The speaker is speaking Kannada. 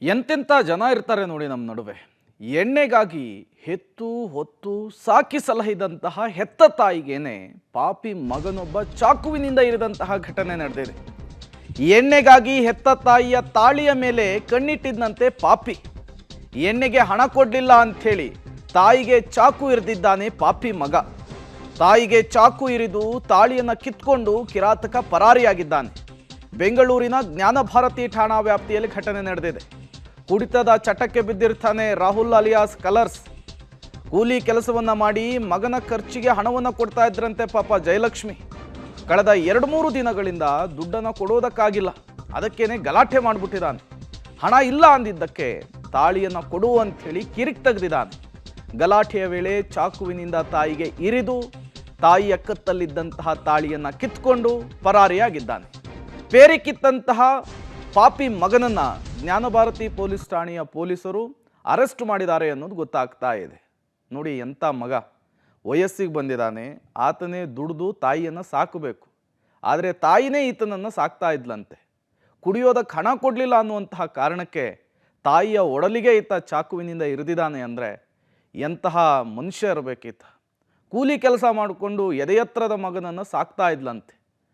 ಎಂತೆಂಥ ಜನ ಇರ್ತಾರೆ ನೋಡಿ ನಮ್ಮ ನಡುವೆ. ಎಣ್ಣೆಗಾಗಿ ಹೆತ್ತು ಹೊತ್ತು ಸಾಕಿ ಸಲಹಿದಂತಹ ಹೆತ್ತ ತಾಯಿಗೇನೆ ಪಾಪಿ ಮಗನೊಬ್ಬ ಚಾಕುವಿನಿಂದ ಇರಿದಂತಹ ಘಟನೆ ನಡೆದಿದೆ. ಎಣ್ಣೆಗಾಗಿ ಹೆತ್ತ ತಾಯಿಯ ತಾಳಿಯ ಮೇಲೆ ಕಣ್ಣಿಟ್ಟಿದ್ದಂತೆ ಪಾಪಿ. ಎಣ್ಣೆಗೆ ಹಣ ಕೊಡಲಿಲ್ಲ ಅಂಥೇಳಿ ತಾಯಿಗೆ ಚಾಕು ಇರಿದಿದ್ದಾನೆ ಪಾಪಿ ಮಗ. ತಾಯಿಗೆ ಚಾಕು ಇರಿದು ತಾಳಿಯನ್ನು ಕಿತ್ಕೊಂಡು ಕಿರಾತಕ ಪರಾರಿಯಾಗಿದ್ದಾನೆ. ಬೆಂಗಳೂರಿನ ಜ್ಞಾನಭಾರತಿ ಠಾಣಾ ವ್ಯಾಪ್ತಿಯಲ್ಲಿ ಘಟನೆ ನಡೆದಿದೆ. ಕುಡಿತದ ಚಟಕ್ಕೆ ಬಿದ್ದಿರ್ತಾನೆ ರಾಹುಲ್ ಅಲಿಯಾಸ್ ಕಲರ್ಸ್. ಕೂಲಿ ಕೆಲಸವನ್ನ ಮಾಡಿ ಮಗನ ಖರ್ಚಿಗೆ ಹಣವನ್ನು ಕೊಡ್ತಾ ಇದ್ರಂತೆ ಪಾಪ ಜಯಲಕ್ಷ್ಮಿ. ಕಳೆದ 2-3 ದಿನಗಳಿಂದ ದುಡ್ಡನ್ನು ಕೊಡೋದಕ್ಕಾಗಿಲ್ಲ, ಅದಕ್ಕೇನೆ ಗಲಾಟೆ ಮಾಡಿಬಿಟ್ಟಿದ್ದಾನೆ. ಹಣ ಇಲ್ಲ ಅಂದಿದ್ದಕ್ಕೆ ತಾಳಿಯನ್ನು ಕೊಡು ಅಂಥೇಳಿ ಕಿರಿಕ್ ತೆಗೆದಿದ್ದಾನೆ. ಗಲಾಟೆಯ ವೇಳೆ ಚಾಕುವಿನಿಂದ ತಾಯಿಗೆ ಇರಿದು ತಾಯಿಯ ಕತ್ತಲ್ಲಿದ್ದಂತಹ ತಾಳಿಯನ್ನು ಕಿತ್ಕೊಂಡು ಪರಾರಿಯಾಗಿದ್ದಾನೆ. ಪೇರಿಕಿತ್ತಂತಹ ಪಾಪಿ ಮಗನನ್ನ ಜ್ಞಾನಭಾರತಿ ಪೊಲೀಸ್ ಠಾಣೆಯ ಪೊಲೀಸರು ಅರೆಸ್ಟ್ ಮಾಡಿದ್ದಾರೆ ಅನ್ನೋದು ಗೊತ್ತಾಗ್ತಾ ಇದೆ. ನೋಡಿ ಎಂಥ ಮಗ, ವಯಸ್ಸಿಗೆ ಬಂದಿದ್ದಾನೆ, ಆತನೇ ದುಡಿದು ತಾಯಿಯನ್ನು ಸಾಕಬೇಕು. ಆದರೆ ತಾಯಿನೇ ಈತನನ್ನು ಸಾಕ್ತಾ ಇದ್ಲಂತೆ. ಕುಡಿಯೋದಕ್ಕೆ ಹಣ ಕೊಡಲಿಲ್ಲ ಅನ್ನುವಂತಹ ಕಾರಣಕ್ಕೆ ತಾಯಿಯ ಒಡಲಿಗೆ ಈತ ಚಾಕುವಿನಿಂದ ಇರಿದಿದ್ದಾನೆ ಅಂದರೆ ಎಂತಹ ಮನುಷ್ಯ ಇರಬೇಕೀತ. ಕೂಲಿ ಕೆಲಸ ಮಾಡಿಕೊಂಡು ಎದೆಯತ್ರದ ಮಗನನ್ನು ಸಾಕ್ತಾ ಇದ್ಲಂತೆ.